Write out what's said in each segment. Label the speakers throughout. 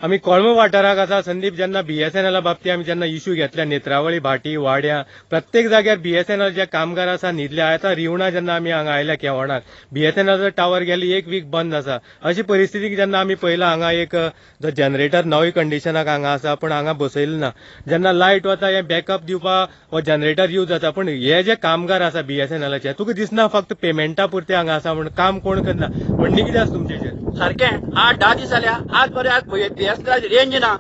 Speaker 1: आम्ही कळमो वाठाराक आसा संदीप जेन्ना बीएसएनएला बाबतीत आमी जेन्ना इश्यू घेतल्या नेत्रावळी भाटी वाड्या प्रत्येक जाग्यार बीएसएनएल जे कामगार आसा न्हिदल्या आतां रिवणा जेन्ना आमी हांगा आयल्या केवणाक बीएसएनएल टावर गेली एक वीक बंद आसा अशी परिस्थिती जेन्ना आमी पयला हांगा एक जो जनरेटर नवी कंडिशनाक हांगा आसा पण हांगा बसयलो ना जेन्ना लायट वता हे बॅकअप दिवपाक हो जनरेटर यूज जाता पण हे जे कामगार आसा बीएसएनएलाचे तुका दिसना फक्त पेमेंटा पुरते हांगा आसा म्हण काम कोण करना म्हणणी कितें आसा तुमचेचेर
Speaker 2: सारखें 8-10 दीस जाल्या आज पर्यंत बीएसएनएल रेंज ना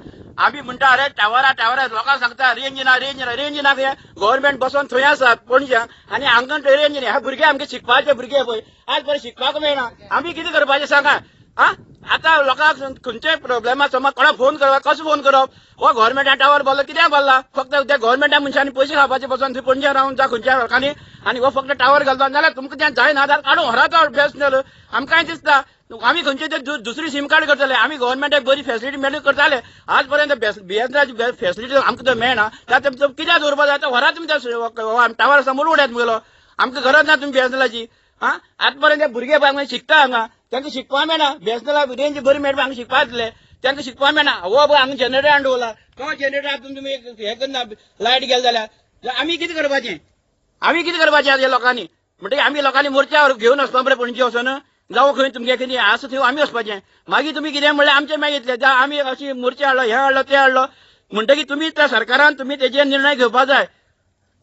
Speaker 2: आम्ही म्हणटा अरे टावरा लोकांक सांगता रेंज ना गव्हर्नमेंट बसोन थंय आसा पणज्या आनी हांगा रेंज ना ह्या भुरगे आमगे शिकपाचे भुरगे पळय आज बरें शिकपाक मेळना आमी कितें करपाचें सांगा हा आता लोकांक खंयच्याय प्रॉब्लेमा समज कोणाक फोन करप कसो फोन करप हो गव्हर्नमेंटान टावर बांदलो कित्याक बांदला फक्त त्या गव्हर्नमेंटा मनशांनी पयशे खावपाचे बसून थंय पणजे रावन जा खंयच्या लोकांनी आनी हो फक्त टावर घालता जाल्यार तुमकां तें जायना जाल्यार काडून व्हरात बीएसएनएल आमकां दिसता आम्ही खंयचे ते दुसरी सिम कार्ड करतले आम्ही गव्हर्नमेंटाक बरी फॅसिलिटी मेळ्ळी करताले आज पर्यंत बीएसएनएल फॅसिलिटी आमकां जर मेळना जाल्यार कित्याक दवरपा जाय व्हरा तुमी टावर समोर उडयात मुगेलो आमकां गरज ना तुमी बीएसएनएलाची हा आज पर्यंत भुरगे बाय शिकता हांगा तांकां शिकपा मेळना बीएसएनएल रेंज बरी मेळटा हांगा शिकपा येतले तांकां शिकपा मेळना हो पळय हांगा जनरेटर हाडून दवरला तो जनरेटर तुमी हे करना लायट गेले जाल्यार आमी कितें करपाचें आज ह्या लोकांनी म्हणटकीर आमी लोकांनी मोर्चार घेवन वचपा बरें पणजे वचोन जावं खंय तुमगे कितें आसा थंय आमी वचपाचें मागीर तुमी कितें म्हणल्यार आमचें मागीर इतलें आमी अशी मोर्चे हाडलो हे हाडलो ते हाडलो म्हणटकीर तुमी त्या सरकारान तुमी तेजेर निर्णय घेवपा जाय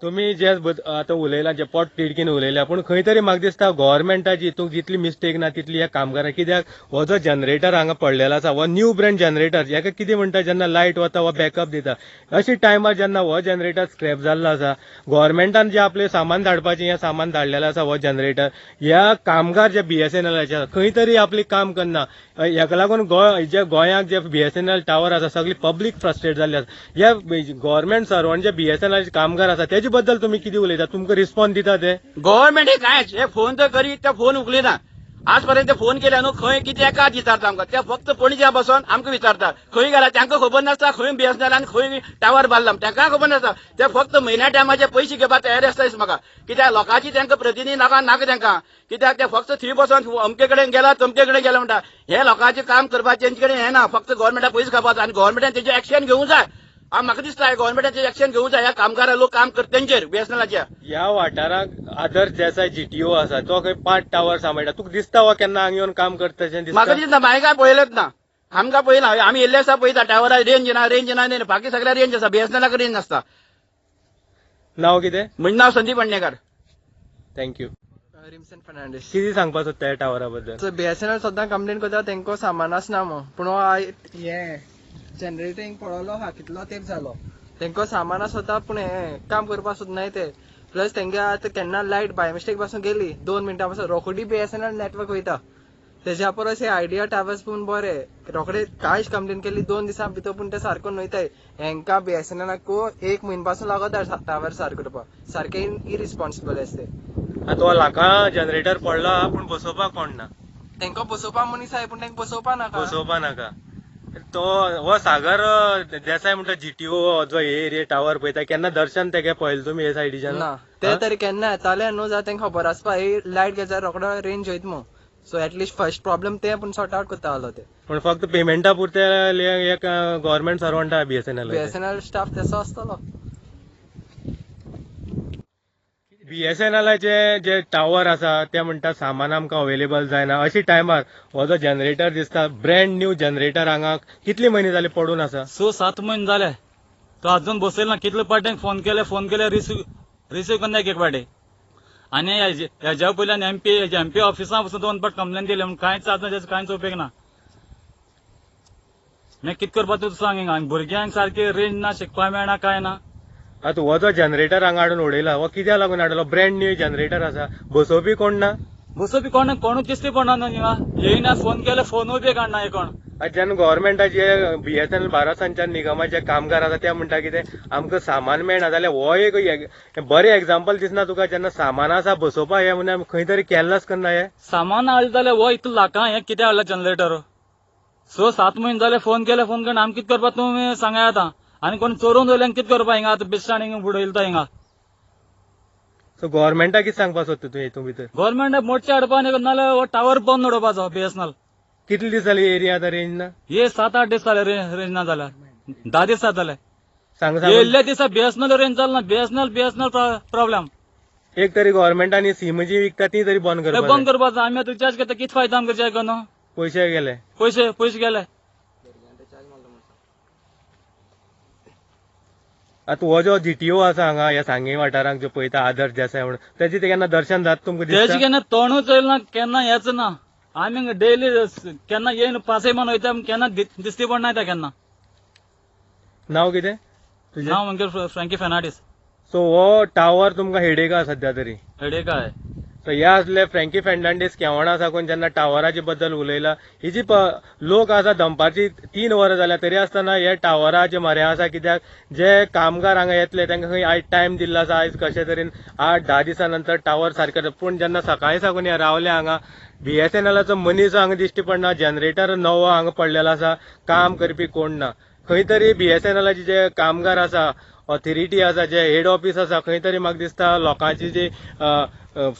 Speaker 1: तुम्ही जे आता उलयला जे पोट तिडकीन उलयल्या पण खंय तरी म्हाका दिसता गव्हर्नमेंटाची हितून जितली मिस्टेक ना तितली ह्या कामगारां कित्याक हो जो जनरेटर हांगा पडलेलो आसा हो न्यू ब्रँड जनरेटर हेका कितें म्हणटा जेन्ना लायट वता हो बॅकअप दिता अशी टायमार जेन्ना हो जनरेटर स्क्रॅप जाल्लो आसा गव्हर्नमेंटान जे आपलें सामान धाडपाचें हें सामान धाडलेलें आसा हो जनरेटर ह्या कामगार जे बीएसएनएलाचे आसा खंय तरी आपली काम करना हेका लागून जे गोंयाक जे बीएसएनएल टावर आसा सगळी पब्लीक फ्रस्ट्रेट जाल्ली आसा ह्या गव्हर्नमेंट सर्वंट जे बीएसएनएलाचे कामगार आसा तेजे बद्दल तुम्ही किती उलयता तुमकां रिस्पॉन्स दिता ते
Speaker 2: गव्हर्नमेंट हे कांयच हे फोन तर करीत ते फोन उखलिना आज पर्यंत फोन केल्या न्हू खंय कितें काय विचारता आमकां ते फक्त पणजे बसून आमकां विचारता खंय गेला तांकां खबर नासता खंय बीएसएनएल आनी खंय टावर बांदला तांकां खबर नासता ते फक्त म्हयन्या टायमाचे पयशे घेवपाक तयारी आसता म्हाका कित्याक लोकांची तांकां प्रतिनिधी नाका तांकां कित्याक ते फक्त थंय बसून अमके कडेन गेला तमके कडेन गेला म्हणटा हे लोकांचें काम करपाचें तेंचे कडेन हें ना फक्त गव्हर्नमेंटाक पयशे खावपाचो आनी गव्हर्नमेंटान तेजेर एक्शन घेवंक जाय म्हाका दिसता गव्हर्नमेंटाचें एक्शन घेवंक जाय ह्या कामगारां लोक काम करता तेंचेर बीएसएनएलाच्या
Speaker 1: ह्या वाठाराक आदर्श देसाय जीटीओ आसा तो खंय 5 टावर सांबाळटा तुका दिसता हो केन्ना हांगा येवन काम करता तशें दिसता
Speaker 2: म्हाका दिसता हांवें काय पळयलेंच ना आमकां पळयला आमी येयल्ले आसा पळयता टावरा रेंज ना बाकी सगळ्या रेंज आसा बीएसएनएलाक रेंज नासता
Speaker 1: नांव कितें
Speaker 2: म्हजें नांव संदीप अण्णेकार
Speaker 1: थँक्यू
Speaker 3: रिमसन फर्नांडीस
Speaker 1: कितें सांगपा सोदता ह्या टावरा बद्दल
Speaker 3: बीएसएनएल सद्दां कंप्लेन करता तेंको सामान आसना म्हणून पूण हे जनरेटींग पळयलो हा कितलो तेंप जालो तेंको सामान आसता पूण हे काम करपाक सोदनाय ते प्लस तेंगे आतां केन्ना लायट बाय मिस्टेक पासून गेली 2 मिनटां पासून रोखडी बीएसएनएल नेटवर्क वयता तेज्या परस हे आयडिया टावर्स पूण बरे रोखडे कांयच कंप्लेन केली 2 दिसां भितर पूण ते सारको न्हयताय हेंका बीएसएनएलाक 1 म्हयनो पासून लागता टावर सारको करपाक सारके इरिस्पॉन्सिबल आसते
Speaker 1: आतां हो लाखां जनरेटर पडला पूण बसोवपाक कोण ना
Speaker 3: तेंका बसोवपाक मनीस आय पूण तेंका
Speaker 1: बसोवपा नाका तो हो सागर देसाय म्हणटा जीटीओ जो हे एरिया टावर पळयता केन्ना दर्शन तेगे पळयलें तुमी हे सायडीच्यान
Speaker 3: ना ते तरी केन्ना येताले न्हू जाल्यार तेंका खबर आसपा ही लायट गेल्यार रोखडो रेंज वयता म्हणून सो एटलीस्ट फर्स्ट प्रॉब्लेम ते पूण सॉर्ट आउट करता आलो ते
Speaker 1: पण फक्त पेमेंटा पुरते एक गव्हर्नमेंट सर्वंट आहा
Speaker 3: बीएसएनएल स्टाफ तसो आसतलो
Speaker 1: बीएसएनएलाचे जे टावर आसा ते म्हणटा सामान आमकां अवेलेबल जायना अशी टायमार हो जो जनरेटर दिसता ब्रँड न्यू जनरेटर हांगा कितले म्हयने जाले पडून आसा
Speaker 4: 6-7 म्हयने जाले तो अजून बसयलो ना कितले पाटेंक फोन केले रिसीव करना एक पाटे आनी हेज्या पयल्यान एमपी ऑफिसां पासून 2 फावट कंप्लेन दिली म्हण कांयच आजून तेजो कांयच उपेग ना मागीर कितें करपाक तूं सांग हिंगा भुरग्यांक सारके रेंज ना शिकपाक मेळना काय ना
Speaker 1: आतां हो जो जनरेटर हांगा हाडून उडयला हो कित्याक लागून हाडलो ब्रँड न्यू जनरेटर आसा बसोवपी कोण ना
Speaker 4: बसोवपी कोणूच दिसती पडना न्हू हिंगा येयना फोन केले फोन उबे काडना हे कोण
Speaker 1: जेन्ना गव्हर्नमेंटाचे बीएसएनएल भारत संचार निगमाचे कामगार आसा ते म्हणटा कितें आमकां सामान मेळना जाल्यार हो एक बरें एग्जाम्पल दिसना तुका जेन्ना सामान आसा बसोवपाक हे म्हणून खंय तरी केन्नाच करना हे
Speaker 4: सामान हाडलें जाल्यार हो इतलो लाखां हे कित्याक हाडला जनरेटर 6-7 म्हयने जाले फोन करून आमी कितें करपाक तुमी सांगाय आतां आनी कोण चोरून दवरल्यान कितें करपाक हिंगा आतां बेश्टान हिंगा बुडयला हिंगा
Speaker 1: सो गव्हर्नमेंटाक कितें सांगपाक सोदता तूं हेतून भितर
Speaker 4: गव्हर्नमेंट मोर्चे हाडपा नाल्यार टावर बंद उडोवपाचो बीएसएनएल
Speaker 1: कितले दीस जाले एरिया आता रेंज ना
Speaker 4: हे 7-8 दीस जाले रेंज ना जाल्यार 10 दीस जाले
Speaker 1: सांग
Speaker 4: येयल्ल्या दिसा बीएसएनएल रेंज जाल ना बीएसएनएल प्रॉब्लेम
Speaker 1: एक तरी गव्हर्नमेंटांनी सीम जी विकता ती तरी बंद करपाक
Speaker 4: बंद करपाक आमी आतां रिचार्ज करता किती फायदा आमकां रिचार्ज करून
Speaker 1: पयशे गेले
Speaker 4: पयशे गेले
Speaker 1: आता हो जो जीटीओ आसा हांगा ह्या सांगे वाठारांक जो पळयता आदर्श देसाय म्हणून त्याचे ते केन्ना दर्शन जाता तुमकां
Speaker 4: तेजे
Speaker 1: दिसता
Speaker 4: केन्ना तोंडूच येयना केन्ना हेच ना आमी डेली केन्ना येयन पासय म्हणून वयता केन्ना दिसती पडना येता केन्ना
Speaker 1: नांव कितें तुजें
Speaker 4: हांव म्हणजे फ्रँकी फेर्नांडीस
Speaker 1: सो हो टावर तुमकां हेडेक आसा सध्या तरी
Speaker 4: हेडेक आहे
Speaker 1: सो हे असले फ्रँकी फेर्नांडीस केवणा साकून जेन्ना टावराचे बद्दल उलयला ही जी लोक आसा दनपारची 3 वरां जाल्या तरी आसतना हे टावराचे म्हऱ्या आसा कित्याक जे कामगार हांगा येतले तांकां खंय आयज टायम दिल्लो आसा आयज कशे तरेन 8-10 दिसां नंतर टावर सारके जाता. पूण जेन्ना सकाळी साकून हे रावले हांगा बीएसएनएलाचो मनीस हांगा दिश्टी पडना जनरेटर नवो हांगा पडलेलो आसा काम करपी कोण ना खंय तरी बीएसएनएलाचे जे कामगार आसा ऑथॉरिटी आसा जे हेड ऑफिस आसा खंय तरी म्हाका दिसता लोकांची जी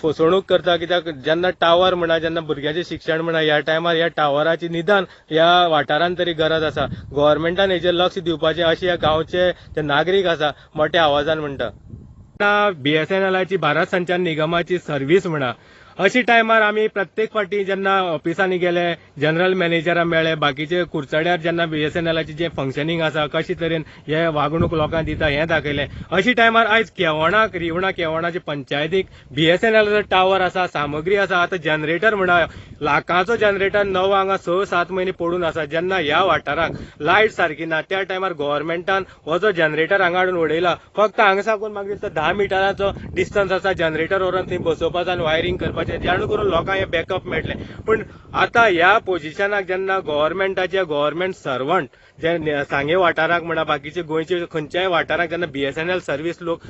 Speaker 1: फसवणूक करता कित्याक जेन्ना टावर म्हणा जेन्ना भुरग्यांचें शिक्षण म्हणा ह्या टायमार ह्या टावराची निदान ह्या वाठारांत तरी गरज आसा गव्हर्नमेंटान हेचेर लक्ष दिवपाचें अशें ह्या गांवचे जे नागरीक आसा मोठ्या आवाजान म्हणटा बीएसएनएलाची भारत संचार निगमाची सर्व्हिस म्हणा अशी टायमार आमी प्रत्येक फावटी जेन्ना ऑफिसांनी गेले जनरल मॅनेजरां मेळ्ळे बाकीचे कुर्चड्यार जेन्ना बीएसएनएलाची जे फंक्शनींग आसा कशे तरेन हे वागणूक लोकांक दिता हें दाखयलें अशी टायमार आयज केवणाक रिवणा केवणाचे पंचायतीक बीएसएनएलाचो टावर आसा सामग्री आसा आतां जनरेटर म्हणा लाखांचो जनरेटर नवो हांगा 6-7 म्हयने पडून आसा जेन्ना ह्या वाठाराक लायट सारकी ना त्या टायमार गव्हर्नमेंटान हो जो जनरेटर हांगा हाडून उडयला फक्त हांगा साकून म्हाका दिसता 10 मिटराचो डिस्टन्स आसा जनरेटर व्हरून थंय बसोवपाचो आनी वायरींग करपाचें जेणें करून लोकांक हे बॅकअप मेळटलें. पूण आतां ह्या पोझिशनाक जेन्ना गव्हर्नमेंट सर्वंट जे सांगे वाठाराक म्हणा बाकीचे गोंयचे खंयच्याय वाठाराक जेन्ना बीएसएनएल सर्व्हिस लोक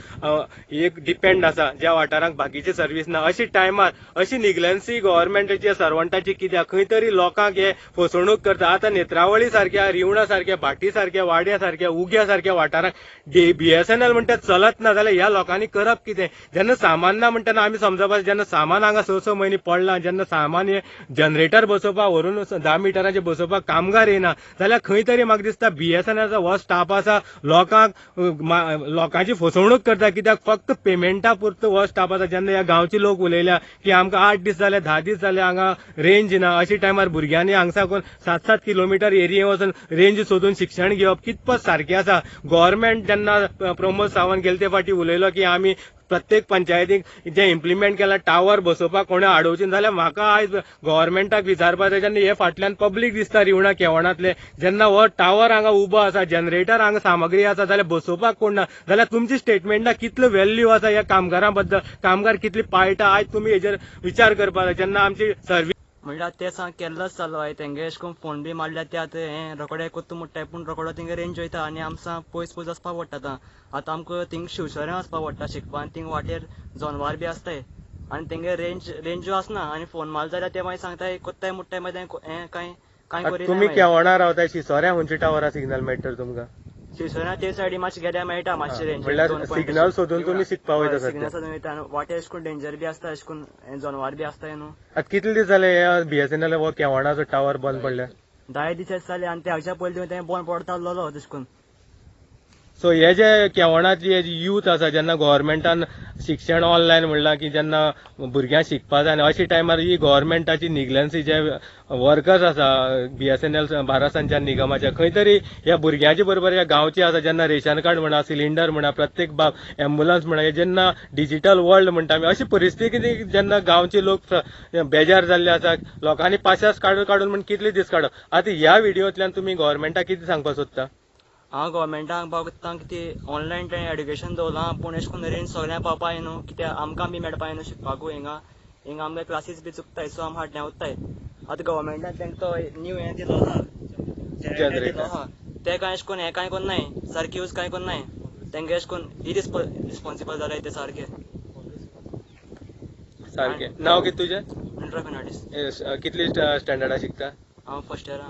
Speaker 1: एक डिपेंड आसा ज्या वाठाराक बाकीचे सर्व्हिस ना अशी टायमार अशी निग्लन्सी गव्हर्नमेंटाची सर्वंटाची कित्याक खंय तरी लोकांक हे फसवणूक करता. आतां नेत्रावळी सारख्या रिवणा सारख्या भाटी सारख्या वाड्या सारख्या उग्या सारख्या वाठाराक बीएसएनएल म्हणटा चलत ना जाल्यार ह्या लोकांनी करप कितें जेन्ना सामान ना म्हणटना आमी समजपाचें जेन्ना सामान हांगा 6 म्हयने पडला जेन्ना सामान हे जनरेटर बसोवपाक व्हरून 10 मिटराचे बसोवपाक कामगार येना जाल्यार खंय तरी म्हाका दिसता बीएसएनएलचो हो स्टाफ आसा लोकांची फसवणूक करता कित्याक फक्त पेमेंटा पुरतो हो स्टाफ आसा. जेन्ना ह्या गांवचे लोक उलयल्या की आमकां 8 दीस जाले 10 दीस जाले हांगा रेंज ना अशी टायमार भुरग्यांनी हांगा साकून 7-7 किलोमिटर एरिये वचून रेंज सोदून शिक्षण घेवप कितपत सारकें आसा. गव्हर्नमेंट जेन्ना प्रमोद सावंत गेले ते फावटी उलयलो की आमी प्रत्येक पंचायतीक जे इम्प्लिमेंट केला टावर बसोवपाक कोणें आडोवचें जाल्यार म्हाका आयज गव्हर्नमेंटाक विचारपाचें जेन्ना हे फाटल्यान पब्लीक दिसता रिवणा केवणांतले जेन्ना हो टावर हांगा उबो आसा जनरेटर हांगा सामग्री आसा जाल्यार बसोवपाक कोण ना जाल्यार तुमची स्टेटमेंटां कितलो व्हॅल्यू आसा ह्या कामगारां बद्दल कामगार कितली पाळटा आयज तुमी हेचेर विचार करपाक जाय. जेन्ना आमची सर्व्हिस
Speaker 5: म्हणल्यार ते सांग केल्लोच चालू आहे तेंगे अशें करून फोन बी मारल्यार ते आतां हें रोखडे कोत्ता मुट्टाय पूण रोखडो तेंगे रेंज वयता आनी आमकां पयस वचपाक पडटा. आतां आमकां थिंग शिवसऱ्या वचपाक पडटा शिकपाक आनी थिंग वाटेर जनवार बी आसताय आनी तेंगे रेंज आसना आनी फोन मारलो जाल्यार ते मागीर सांगताय कोत्ताय मुट्टाय मागीर हें कांय करिना.
Speaker 1: तुमी केवणा रावता शिसोऱ्या खंयच्या टावरा सिग्नल मेळटलें तुमकां
Speaker 5: शिवसऱ्या ते सायडी मातशें गेल्यार मेळटा मातशें रेंज
Speaker 1: म्हणल्यार सिग्नल सोदून तुमी शिकपाक वयता
Speaker 5: सिग्नल
Speaker 1: सध्या
Speaker 5: सोदून वयता वाटेर अशें करून डेंजर बी आसता अशें करून जनवार बी आसताय न्हू.
Speaker 1: आतां कितले दीस जाले ह्या बीएसएनएल हो केवणाचो टावर बंद पडल्या
Speaker 5: 10 दीस जाले आनी ते हाच्या पयलीं तें बंद पडटा आसलो तशें करून.
Speaker 1: सो हे जे केवणाची यूथ आसा जेन्ना गव्हर्नमेंटान शिक्षण ऑनलायन म्हणलां की जेन्ना भुरग्यांक शिकपाक जाय अशी टायमार ही गव्हर्नमेंटाची निग्लन्सी जे वर्कर्स आसा बीएसएनएल भारत संचार निगमाचे खंय तरी ह्या भुरग्यांचे बरोबर ह्या गांवचे आसा जेन्ना रेशन कार्ड म्हणा सिलिंडर म्हणा प्रत्येक बाब एम्ब्युलन्स म्हणा जेन्ना डिजिटल वर्ल्ड म्हणटा आमी अशी परिस्थिती जेन्ना गांवचे लोक बेजार जाल्ले आसा लोकांनी पाशास काडून म्हण कितले दीस काडप आतां ह्या व्हिडिओंतल्यान तुमी गव्हर्नमेंटाक कितें सांगपाक सोदता.
Speaker 5: हांव गव्हर्मेंटाक बाबतींत कितें ऑनलायन तें एड्युकेशन दवरलां पूण अशें करून रेंज सगळ्यांक पावपाक न्हू कित्याक आमकां बी मेळपाक न्हू शिकपाकूय हिंगा आमकां क्लासीस बी चुकताय सो आमी फाटल्यान उरताय. आतां गव्हर्मेंटान तेंका तो न्यू हें दिलो आहा जनरेटर दिलो आहा ते कांय अशें करून हें कांय कोन्न नाय सारकें यूज कांय कोन्न नाय तेंगे अशें करून इरिस्पॉन्सिबल जाल्याय ते सारके.
Speaker 1: नांव कितें तुजें
Speaker 5: फ्रँकी फेर्नांडीस
Speaker 1: कितली स्टँडर्डाक शिकता.
Speaker 5: हांव फर्स्ट इयरा.